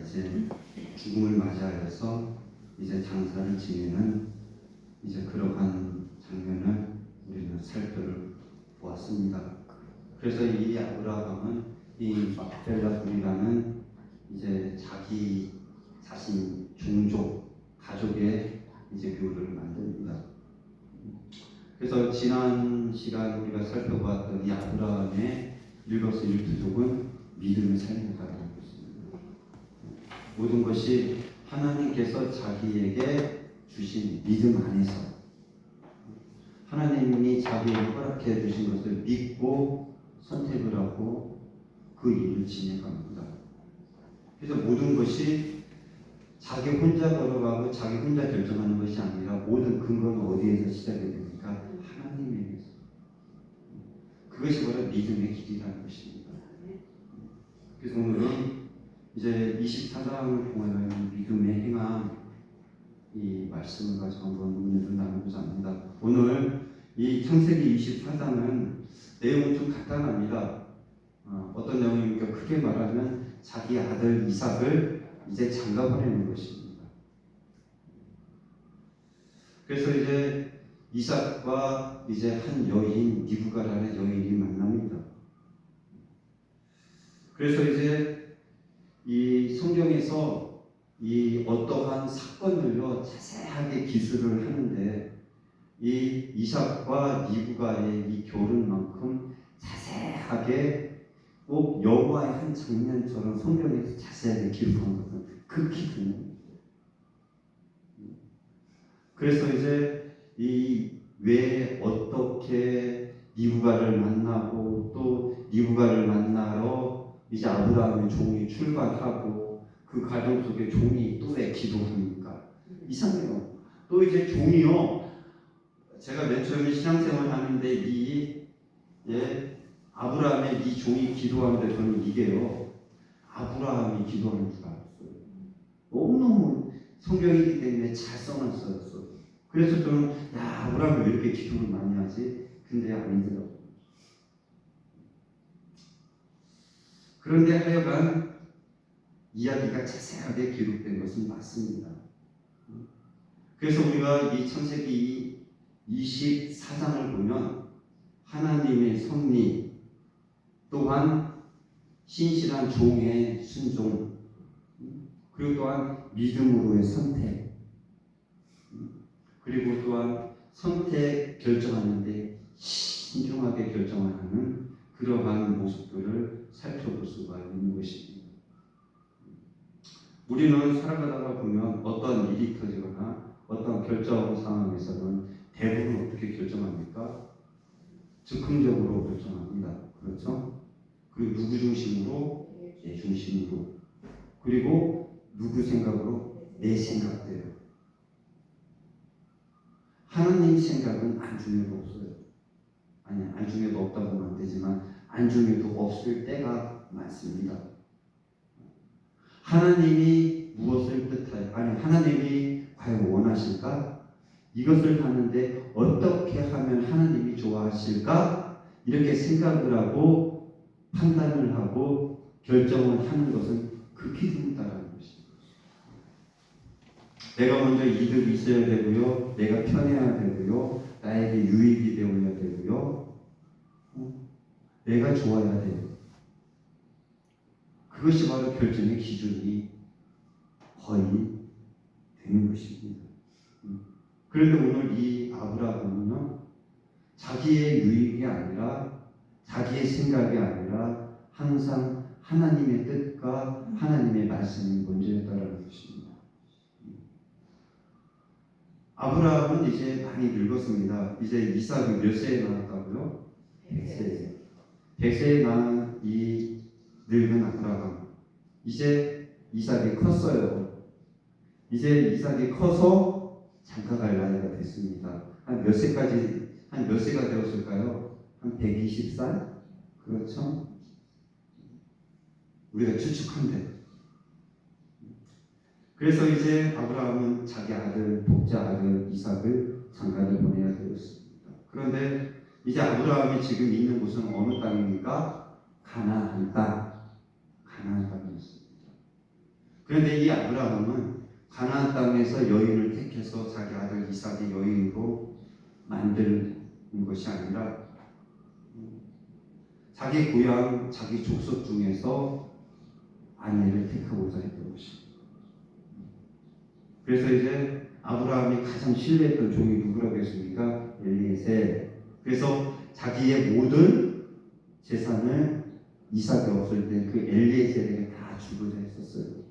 이제 죽음을 맞이하여서 이제 장사를 지내는 이제 그러한 장면을 우리는 살펴보았습니다. 그래서 이 아브라함은 이 막벨라 둘이라는 이제 자기 자신 종족 가족의 이제 묘를 만듭니다. 그래서 지난 시간 우리가 살펴보았던 이 아브라함의 일거수일투족은 믿음을 살린다는 것입니다. 모든 것이 하나님께서 자기에게 주신 믿음 안에서 하나님이 자기에게 허락해 주신 것을 믿고 선택을 하고 그 일을 진행합니다. 그래서 모든 것이 자기 혼자 걸어가고 자기 혼자 결정하는 것이 아니라 모든 근거는 어디에서 시작이 됩니까? 하나님에게서. 그것이 바로 믿음의 길이라는 것입니다. 그래서 오늘은 이제 24장을 통하여 믿음의 행함 이 말씀을 가지고 한번 은혜를 나누고자 합니다. 오늘 이 창세기 24장은 내용은 좀 간단합니다. 어떤 내용입니까? 크게 말하면 자기 아들 이삭을 이제 장가보내는 것입니다. 그래서 이제 이삭과 이제 한 여인 리브가라는 여인이 만납니다. 그래서 이제 이 성경에서 이 어떠한 사건을요 자세하게 기술을 하는데 이 이삭과 리브가의 이 결혼만큼 자세하게 꼭 여호와의 한 장면처럼 성경에서 자세하게 기록한 것은 극히 드뭅니다. 그래서 이제 이 왜 어떻게 리브가를 만나고 또 리브가를 만나러 이제 아브라함의 종이 출발하고 그 과정 속에 종이 또 왜 기도합니까? 이상해요. 또 이제 종이요. 제가 맨 처음에 신앙생활 하는데 아브라함의 이 종이 기도하는데 저는 이게요. 아브라함이 기도하는 줄 알았어요. 너무너무 성경이기 때문에 잘 써놨어요. 그래서 저는 아브라함이 왜 이렇게 기도를 많이 하지? 근데 아니더라고요. 그런데 하여간 이야기가 자세하게 기록된 것은 맞습니다. 그래서 우리가 이 창세기 24장을 보면 하나님의 섭리 또한 신실한 종의 순종 그리고 또한 믿음으로의 선택 그리고 또한 선택 결정하는데 신중하게 결정하는 그러한 모습들을 살펴볼 수가 있는 것입니다. 우리는 살아가다가 보면 어떤 일이 터지거나 어떤 결정 상황에서는 대부분 어떻게 결정합니까? 즉흥적으로 결정합니다. 그렇죠? 그리고 누구 중심으로? 내 중심으로. 그리고 누구 생각으로? 내 생각대로. 하나님 생각은 안중에도 없어요. 아니, 안중에도 없다고 하면 안 되지만 안중에도 없을 때가 많습니다. 하나님이 무엇을 뜻하여, 아니 하나님이 과연 원하실까? 이것을 하는데 어떻게 하면 하나님이 좋아하실까? 이렇게 생각을 하고 판단을 하고 결정을 하는 것은 극히 드물다라는 것입니다. 내가 먼저 이득이 있어야 되고요. 내가 편해야 되고요. 나에게 유익이 되어야 되고요. 내가 좋아야 돼요. 그것이 바로 결정의 기준이 거의 되는 것입니다. 그런데 오늘 이 아브라함은요. 자기의 유익이 아니라 자기의 생각이 아니라 항상 하나님의 뜻과 하나님의 말씀이 먼저였다라는 것입니다. 아브라함은 이제 많이 늙었습니다. 이제 이삭이 몇 세에 낳았다고요? 100세에. 100세에 낳은 이 늙은 아브라함. 이제 이삭이 컸어요. 이제 이삭이 커서 장가갈 나이가 됐습니다. 한 몇 세까지, 한 몇 세가 되었을까요? 한 120살? 그렇죠? 우리가 추측한데. 그래서 이제 아브라함은 자기 아들, 독자 아들 이삭을 장가를 보내야 되었습니다. 그런데 이제 아브라함이 지금 있는 곳은 어느 땅입니까? 가나안 땅. 가나안 땅이었습니다. 그런데 이 아브라함은 가나안 땅에서 여인을 택해서 자기 아들 이삭의 여인으로 만든 것이 아니라 자기 고향, 자기 족속 중에서 아내를 택하고자 했던 것입니다. 그래서 이제 아브라함이 가장 신뢰했던 종이 누구라고 했습니까? 엘리에셀. 그래서 자기의 모든 재산을 이삭이 없을 때 그 엘리에셀에게 다 주고자 했었어요.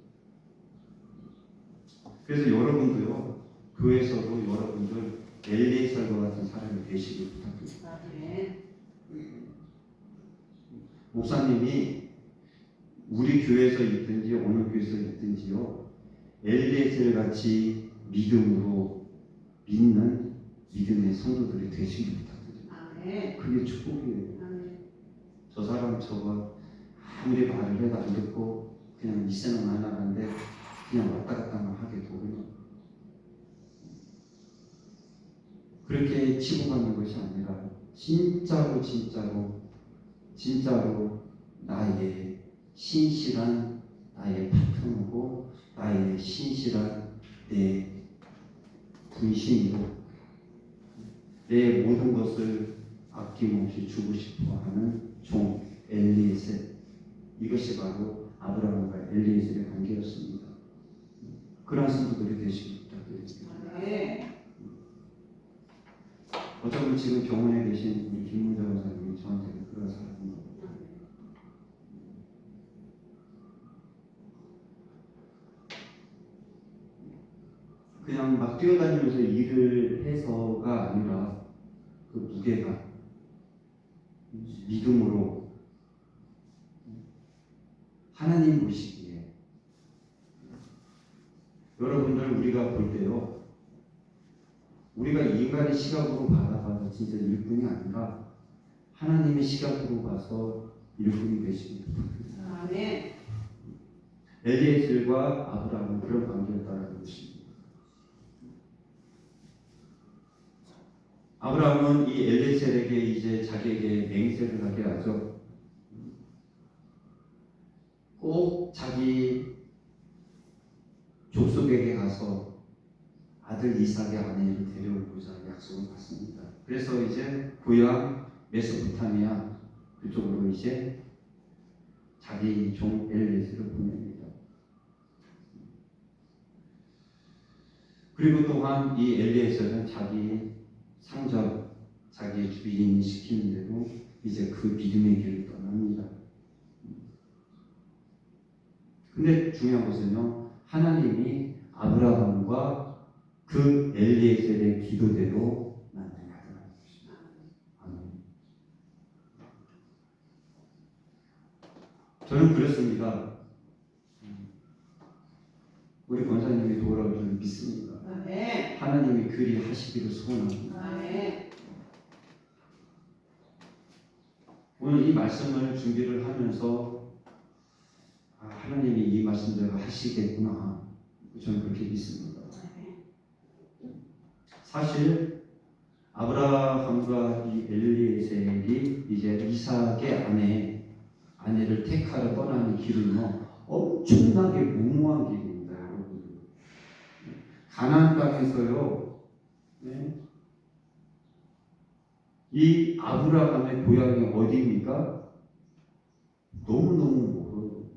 그래서 여러분도요, 교회에서도 여러분들 엘리에셀과 같은 사람이 되시길 부탁드립니다. 목사님이 우리 교회에서 있든지 어느 교회에서 있든지요, 엘리에셀 같이 믿음으로 믿는 믿음의 성도들이 되시길 부탁드립니다. 그게 축복이에요. 저 사람 저거 아무리 말을 해도 안 듣고 그냥 미세는 안 나가는데 그냥 왔다 갔다만 하게 되고요. 그렇게 치고 가는 것이 아니라 진짜로 나의 신실한 나의 파트너고 나의 신실한 내 분신으로 내 모든 것을 아낌없이 주고 싶어하는 종 엘리에셀, 이것이 바로 아브라함과 엘리에셀의 관계였습니다. 그런 성도들이 되시길 부탁드립니다. 어쩌면 지금 병원에 계신 우리 김문자 원사님이 저한테 그런 사람인 것 같아요. 그냥 막 뛰어다니면서 일을 해서가 아니라 그 무게가 믿음으로 하나님 보시기에 여러분들 우리가 볼 때요, 우리가 인간의 시각으로 바라봐도 진짜 일꾼이 아니라 하나님의 시각으로 봐서 일꾼이 되시길 부탁드립니다. 아멘. 엘리에셀과 아브라함은 그런 관계였다라는 것입니다. 아브라함은 이 엘리에셀에게 이제 자기에게 맹세를 하게 하죠. 꼭 자기 족속에게 가서 아들 이삭의 아내를 데려오고자 약속을 받습니다. 그래서 이제 고향 메소포타미아 그쪽으로 이제 자기 종 엘리에셀을 보냅니다. 그리고 또한 이 엘리에셀은 자기 상전, 자기 주인이 시키는 대로 이제 그 믿음의 길을 떠납니다. 근데 중요한 것은요, 하나님이 아브라함과 그 엘리에셀의 기도대로 만나게 하더라는 것입니다. 아멘. 저는 그렇습니다. 우리 권사님이 돌아올 줄 믿습니다. 하나님이 그리 하시기를 소원합니다. 오늘 이 말씀을 준비를 하면서 하나님이 이 말씀대로 하시겠구나, 저는 그렇게 믿습니다. 사실 아브라함과 이 엘리에셀이 이제 이삭의 아내를 택하러 떠나는 길은요, 엄청나게 무모한 길입니다, 여러분. 가나안 땅에서요, 네? 이 아브라함의 고향이 어디입니까? 너무너무 멀어요.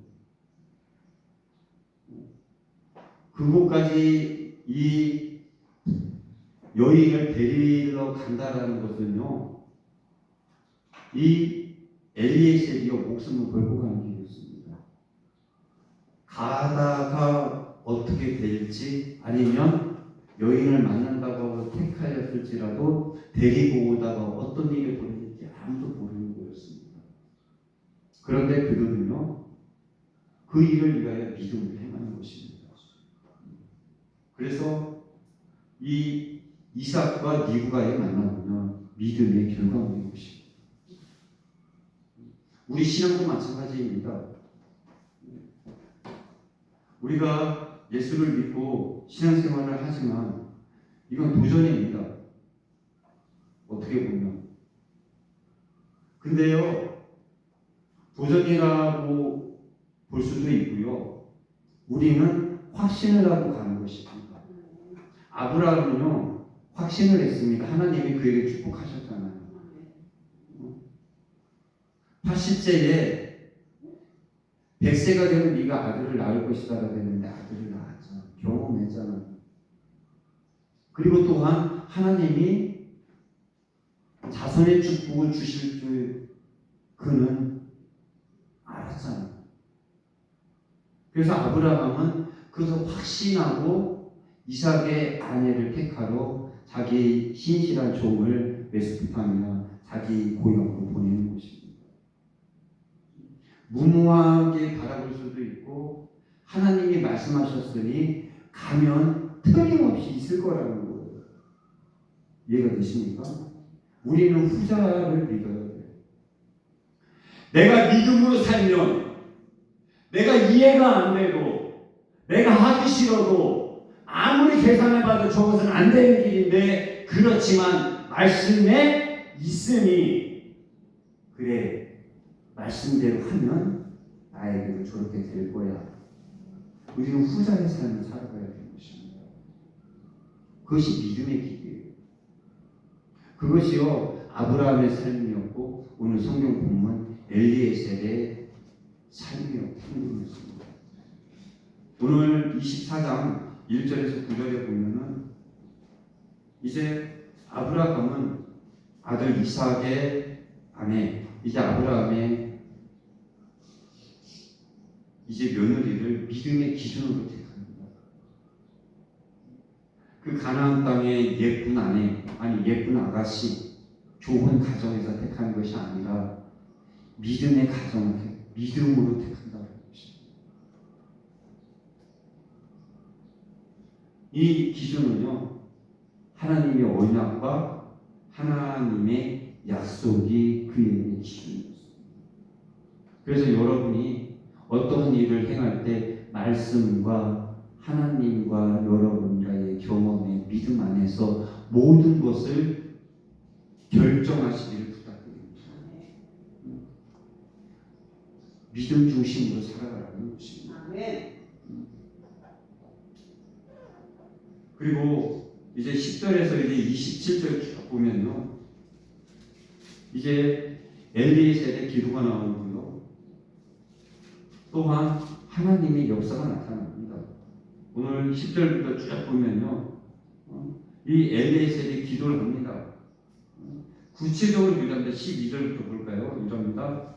그곳까지 이 여인을 데리러 간다라는 것은요, 이 엘리에셀이요, 목숨을 걸고 가는 길이었습니다. 가다가 어떻게 될지, 아니면 여인을 만난다고 택하였을지라도 데리고 오다가 어떤 일이 벌어질지 아무도 모르는 거였습니다. 그런데 그들은요, 그 일을 위하여 믿음을 행하는 것입니다. 그래서 이 이삭과 리브가의 만남은요, 믿음의 결과물인 것입니다. 우리 신앙도 마찬가지입니다. 우리가 예수를 믿고 신앙생활을 하지만 이건 도전입니다. 어떻게 보면. 근데요, 도전이라고 볼 수도 있고요, 우리는 확신을 하고 가는 것입니다. 아브라함은요, 확신을 했습니다. 하나님이 그에게 축복하셨잖아요. 80세에 100세가 되면 네가 아들을 낳을 것이다라고 했는데 아들을 낳았잖아. 경험했잖아. 그리고 또한 하나님이 자손의 축복을 주실 줄 그는 알았잖아. 그래서 아브라함은 그것을 확신하고 이삭의 아내를 택하러 자기 신실한 종을 메소포타미아 자기 고향으로 보내는 것입니다. 무모하게 바라볼 수도 있고 하나님이 말씀하셨으니 가면 틀림없이 있을 거라는 거예요. 이해가 되십니까? 우리는 후자를 믿어야 돼요. 내가 믿음으로 살면 내가 이해가 안 돼도 내가 하기 싫어도 아무리 계산해봐도 저것은 안 되는 길인데 그렇지만 말씀에 있으니 그래 말씀대로 하면 나에게도 저렇게 될 거야. 우리는 후자의 삶을 살아가야 되는 것입니다. 그것이 믿음의 길이에요. 그것이요 아브라함의 삶이었고 오늘 성경 본문 엘리에셀의 삶이었던 것입니다. 오늘 24장 1절에서 9절에 보면은 이제 아브라함은 아들 이삭의 아내 이제 아브라함의 이제 며느리를 믿음의 기준으로 택합니다. 그 가나안 땅의 예쁜 아내 아니 예쁜 아가씨 좋은 가정에서 택한 것이 아니라 믿음의 가정을 믿음으로 택한다는 것입니다. 이 기준은요 하나님의 언약과 하나님의 약속이 그의 기준이었습니다. 그래서 여러분이 어떤 일을 행할 때 말씀과 하나님과 여러분과의 경험의 믿음 안에서 모든 것을 결정하시기를 부탁드립니다. 믿음 중심으로 살아가라는 것입니다. 그리고 이제 10절에서 이제 27절 쭉 보면요. 이제 엘리에셀의 기도가 나오고요. 또한 하나님의 역사가 나타납니다. 오늘 10절부터 쭉 보면요. 이 엘리에셀이 기도를 합니다. 구체적으로 기도합니다. 12절부터 볼까요? 이럽니다.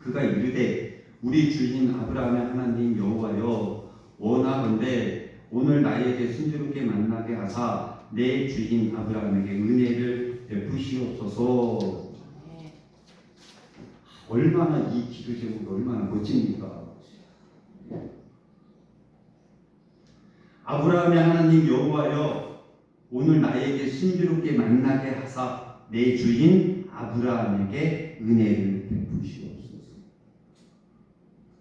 그가 이르되 우리 주인 아브라함의 하나님 여호와여 원하건대 오늘 나에게 순조롭게 만나게 하사 내 주인 아브라함에게 은혜를 베푸시옵소서. 얼마나 이 기도 제목이 얼마나 멋집니까? 아브라함의 하나님 여호와여 오늘 나에게 순조롭게 만나게 하사 내 주인 아브라함에게 은혜를 베푸시옵소서.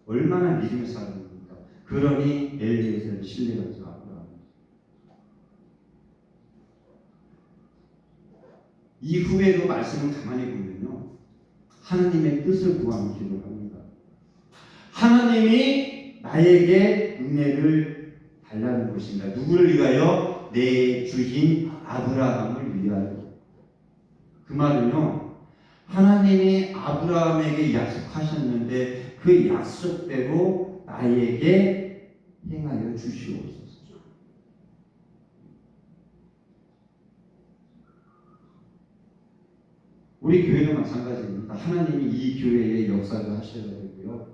얼마나 믿음의 사람입니까? 그러니 엘리에셀을 신뢰하죠. 아브라함. 이후에도 말씀을 가만히 보면요. 하나님의 뜻을 구하는 기도를 합니다. 하나님이 나에게 은혜를 달라는 것입니다. 누구를 위하여? 내 주인 아브라함을 위하여. 그 말은요. 하나님이 아브라함에게 약속하셨는데 그 약속대로 나에게 행하여 주시옵소서. 우리 교회도 마찬가지입니다. 하나님이 이 교회의 역사를 하셔야 되고요.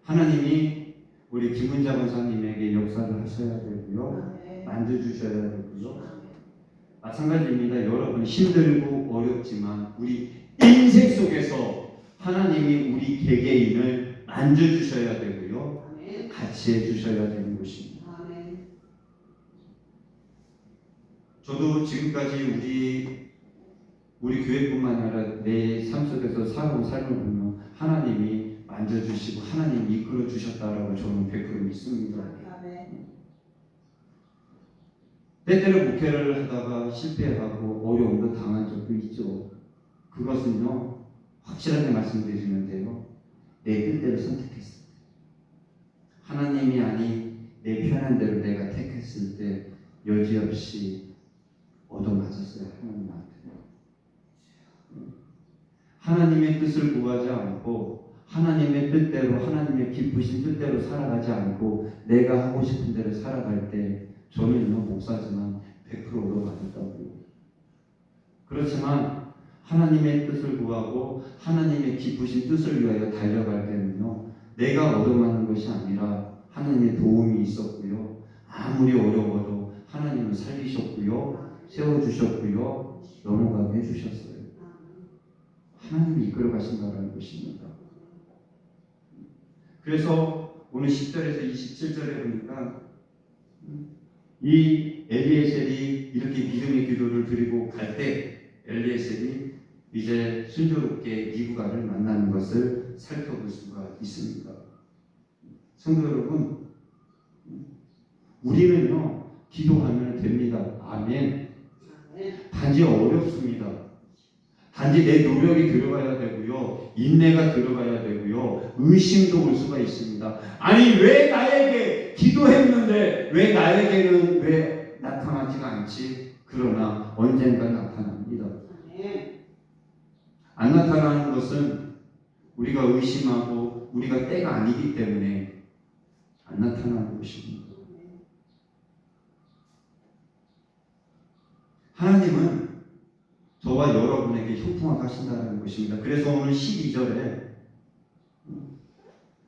하나님이 우리 김은자 권사님에게 역사를 하셔야 되고요. 만져주셔야 되고요. 마찬가지입니다. 여러분 힘들고 어렵지만 우리 인생 속에서 하나님이 우리 개개인을 만져주셔야 되고요. 같이 해주셔야 되는 것입니다. 저도 지금까지 우리 교회뿐만 아니라 내 삶 속에서 살아온 삶을 보면 하나님이 만져주시고 하나님이 이끌어 주셨다라고 저는 100% 믿습니다. 때때로 목회를 하다가 실패하고 어려움도 당한 적도 있죠. 그것은요 확실하게 말씀드리는데요 내 뜻대로 선택했어요. 하나님이 아니 내 편한 대로 내가 택했을 때 여지없이 얻어맞았어요. 하나님한테. 하나님의 뜻을 구하지 않고 하나님의 뜻대로 하나님의 기쁘신 뜻대로 살아가지 않고 내가 하고 싶은 대로 살아갈 때 저는요 목사지만 100% 얻어맞았다고요. 그렇지만 하나님의 뜻을 구하고 하나님의 기쁘신 뜻을 위하여 달려갈 때는요 내가 얻어맞는 것이 아니라 하나님의 도움이 있었고요. 아무리 어려워도 하나님은 살리셨고요. 세워주셨고요. 넘어가게 해주셨어요. 하나님이 이끌어 가신다는 것입니다. 그래서 오늘 10절에서 27절에 보니까 이 엘리에셀이 이렇게 믿음의 기도를 드리고 갈 때 엘리에셀이 이제 순조롭게 니브가를 만나는 것을 살펴볼 수가 있습니다. 성도 여러분, 우리는요 기도하면 됩니다. 아멘. 단지 어렵습니다. 단지 내 노력이 들어가야 되고요. 인내가 들어가야 되고요. 의심도 올 수가 있습니다. 아니 왜 나에게 기도했는데 왜 나에게는 왜 나타나지가 않지? 그러나 언젠가 나타납니다. 안 나타나는 것은 우리가 의심하고 우리가 때가 아니기 때문에 안 나타나는 것입니다. 하나님은 저와 여러분에게 형통하신다는 것입니다. 그래서 오늘 12절에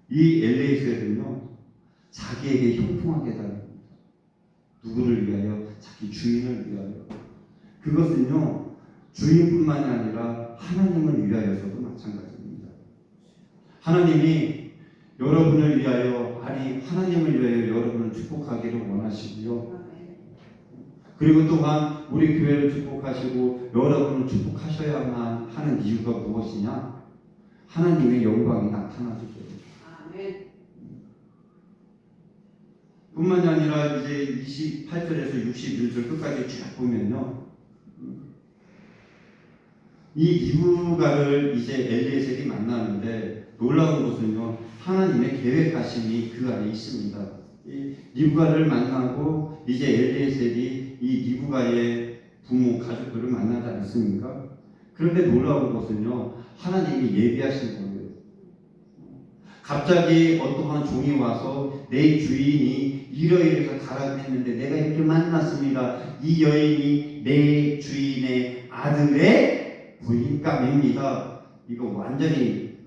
이 엘리에셀은요 자기에게 형통하게 달랍니다. 누구를 위하여? 자기 주인을 위하여. 그것은요 주인뿐만이 아니라 하나님을 위하여서도 마찬가지입니다. 하나님이 여러분을 위하여 아니 하나님을 위하여 여러분을 축복하기를 원하시고요. 그리고 또한 우리 교회를 축복하시고 여러분을 축복하셔야만 하는 이유가 무엇이냐? 하나님의 영광이 나타나기 때문에. 뿐만이 아니라 이제 28절에서 61절 끝까지 쭉 보면요. 이 니브가를 이제 엘리에셀이 만나는데 놀라운 것은요. 하나님의 계획하심이 그 안에 있습니다. 이 니브가를 만나고 이제 엘리에셀이 이 니브가의 부모 가족들을 만나지 않습니까? 그런데 놀라운 것은요. 하나님이 예비하신 거예요. 갑자기 어떠한 종이 와서 내 주인이 이러이러해서 가라고 했는데 내가 이렇게 만났습니다. 이 여인이 내 주인의 아들의 부인감입니다. 이거 완전히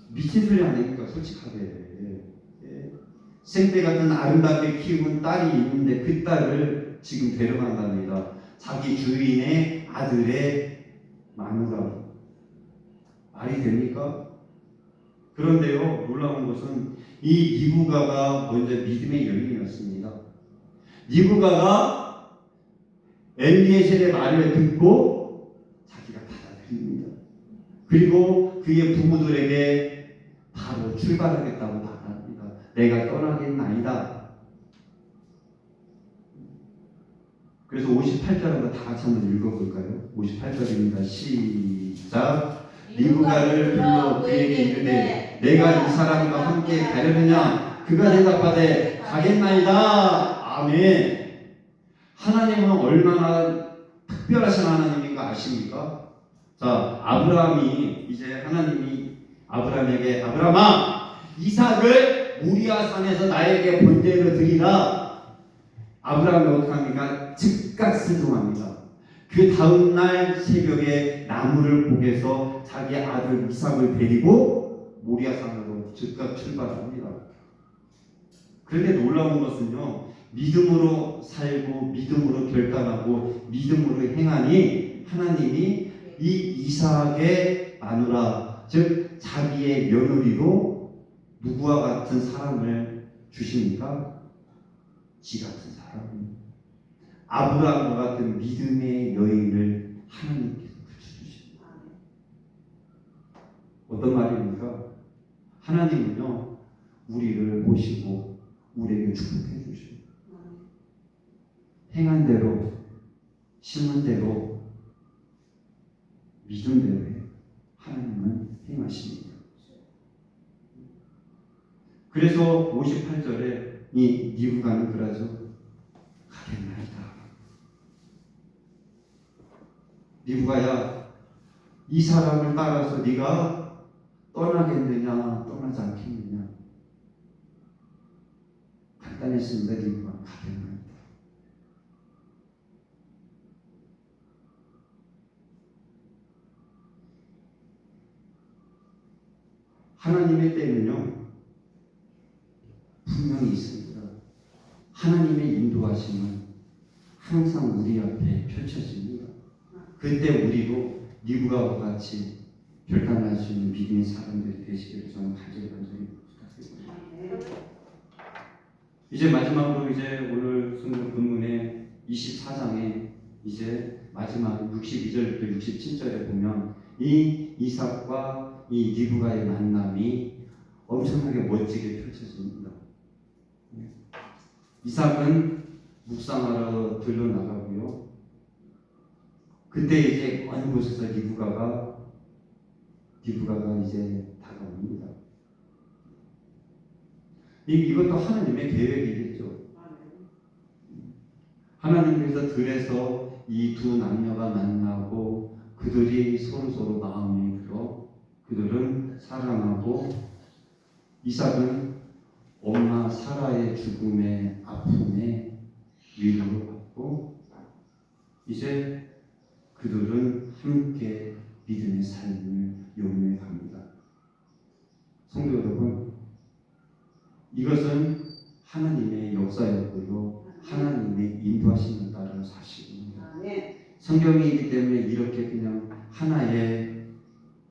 미친 소리 아닙니까? 솔직하게. 생때 같은 아름답게 키운 딸이 있는데 그 딸을 지금 데려간답니다. 자기 주인의 아들의 마누라. 말이 됩니까? 그런데요, 놀라운 것은 이 니브가가 먼저 믿음의 여인이었습니다. 니브가가 엘리에셀의 말을 듣고 자기가 받아들입니다. 그리고 그의 부모들에게 바로 출발하겠다고 말합니다. 내가 떠나겠나이다. 그래서 58절 한번 다 같이 한번 읽어볼까요? 58절입니다. 시작. 니브가를 불러 그에게 이르되 내가 이 사람과 함께 가려느냐? 그가 대답하되 가겠나이다. 아멘. 하나님은 얼마나 특별하신 하나님인가 아십니까? 자, 아브라함이 이제 하나님이 아브라함에게 아브라함아 이삭을 모리아 산에서 나에게 번제로 드리라. 아브라함이 어떻게 합니까? 즉각 순종합니다. 그 다음날 새벽에 나무를 목에서 자기 아들 이삭을 데리고 모리아산으로 즉각 출발합니다. 그런데 놀라운 것은요. 믿음으로 살고 믿음으로 결단하고 믿음으로 행하니 하나님이 이 이삭의 마누라 즉 자기의 며느리로 누구와 같은 사람을 주십니까? 지 같은 사람. 아브라함과 같은 믿음의 여인을 하나님께서 붙여주십니다. 어떤 말입니까? 하나님은요 우리를 보시고 우리에게 축복해 주시고 행한 대로 심은 대로 믿은 대로 하나님은 행하십니다. 그래서 58절에 이 리브가는 그러죠. 가겠나이다. 리브가야, 이 사람을 따라서 네가 떠나겠느냐 떠나지 않겠느냐. 간단했습니다. 리브가 가겠나이다. 하나님의 때는요 분명히 있습니다. 하나님의 인도하심은 항상 우리 앞에 펼쳐집니다. 그때 우리도 리브가와 같이 결단할 수 있는 믿음의 사람들이 되시기를 저는 간절히 부탁드립니다. 이제 마지막으로 이제 오늘 성경 본문의 24장에 이제 마지막 62절부터 67절에 보면 이 이삭과 이 리브가의 만남이 엄청나게 멋지게 펼쳐집니다. 이삭은 묵상하러 들러나가고요. 그때 이제 어느 곳에서 리브가가 이제 다가옵니다. 이것도 하나님의 계획이겠죠. 하나님께서 들에서 이 두 남녀가 만나고 그들이 서로 마음이 들어 그들은 사랑하고 이삭은 엄마 사라의 죽음의 아픔에 위로를 받고 이제 그들은 함께 믿음의 삶을 용해 갑니다. 성도 여러분, 이것은 하나님의 역사였고요. 하나님의 인도하심을 따른 사실입니다. 성경이기 때문에 이렇게 그냥 하나의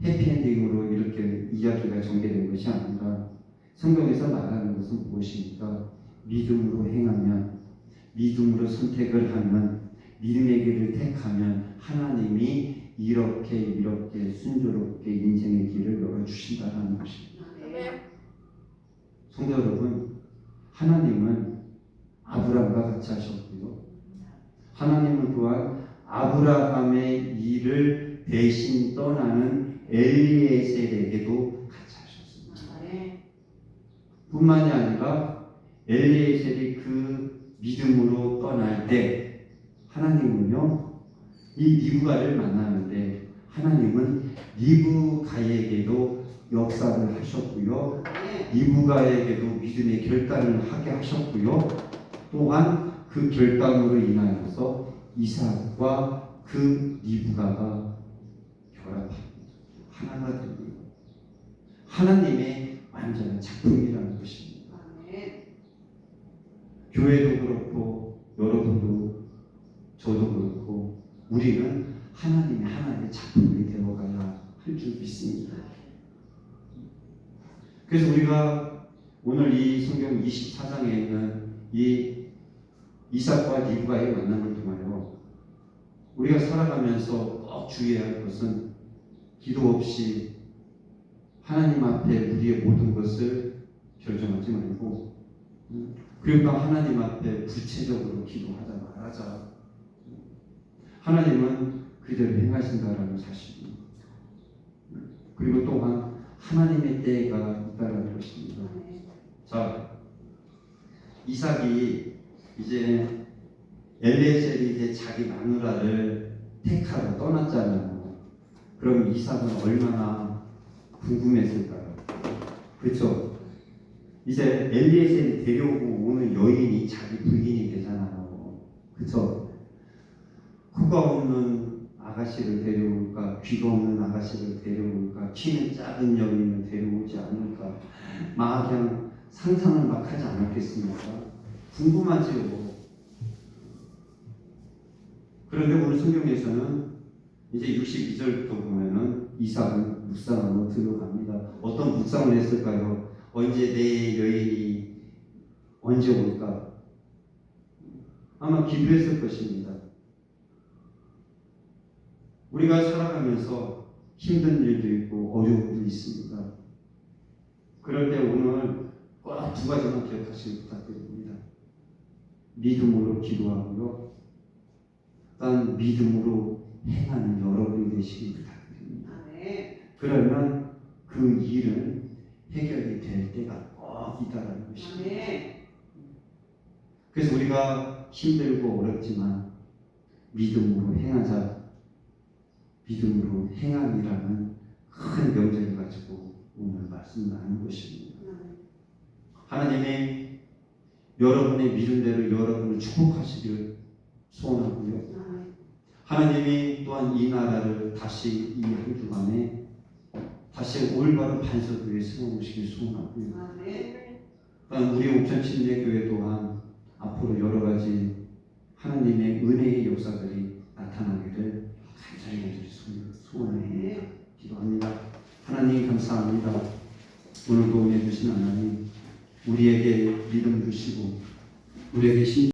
해피엔딩으로 이렇게 이야기가 전개된 것이 아니라 성경에서 말하는 것은 무엇입니까? 믿음으로 행하면, 믿음으로 선택을 하면, 믿음의 길을 택하면 하나님이 이렇게 순조롭게 인생의 길을 열어주신다는 것입니다. 성도 여러분, 하나님은 아브라함과 같이 하셨고요. 하나님은 또한 아브라함의 일을 대신 떠나는 엘리에셀에게도 같이 하셨습니다. 뿐만이 아니라 엘리에셀이 그 믿음으로 떠날 때 하나님은요 이 리브가를 만나는데 하나님은 리브가에게도 역사를 하셨고요. 리브가에게도 믿음의 결단을 하게 하셨고요. 또한 그 결단으로 인하여서 이삭과 그 리브가가 결합합니다. 하나가 됩니다. 하나님의 완전한 작품이라는 것입니다. 교회도 그렇고 여러분도 저도 그렇고 우리는 하나님의 작품이 되어가야 할 줄 믿습니다. 그래서 우리가 오늘 이 성경 24장에 있는 이 이삭과 리브가의 만남을 통하여 우리가 살아가면서 꼭 주의해야 할 것은 기도 없이 하나님 앞에 우리의 모든 것을 결정하지 말고 그리고 하나님 앞에 구체적으로 기도하자 말하자. 하나님은 그대로 행하신다라는 사실입니다. 그리고 또한 하나님의 때가 있다는 것입니다. 자, 이삭이 이제 엘리에셀이 이제 자기 마누라를 택하러 떠났잖아요. 그럼 이삭은 얼마나 궁금했을까요? 그렇죠? 이제 엘리에셀이 데려오고 오는 여인이 자기 부인이 되잖아요. 그렇죠? 코가 없는 아가씨를 데려올까, 귀가 없는 아가씨를 데려올까, 키는 작은 여인을 데려오지 않을까, 막 그냥 상상을 막 하지 않았겠습니까? 궁금하지요. 그런데 오늘 성경에서는 이제 62절부터 보면은 이삭은 묵상하러 들어갑니다. 어떤 묵상을 했을까요? 언제 내 여인이 언제 올까? 아마 기도했을 것입니다. 우리가 살아가면서 힘든 일도 있고 어려움도 있습니다. 그럴 때 오늘 꼭 두 가지만 기억하시길 부탁드립니다. 믿음으로 기도하고요. 단 믿음으로 행하는 여러분이 되시길 부탁드립니다. 그러면 그 일은 해결이 될 때가 꼭 이다라는 것입니다. 아멘. 그래서 우리가 힘들고 어렵지만 믿음으로 행하자, 믿음으로 행함이라는 큰 명제를 가지고 오늘 말씀 나누는 것입니다. 하나님이 여러분의 믿음대로 여러분을 축복하시기를 소원하고요. 하나님이 또한 이 나라를 다시 이 한 주간에 다시 올바른 반석 위에 세워놓으시길 소원하고요. 또한 우리 옥천침례교회 또한 앞으로 여러 가지 하나님의 은혜의 역사들이 나타나기를 간절히 소원합니다. 기도합니다. 하나님 감사합니다. 오늘도 은혜 주신 하나님, 우리에게 믿음 주시고 우리에게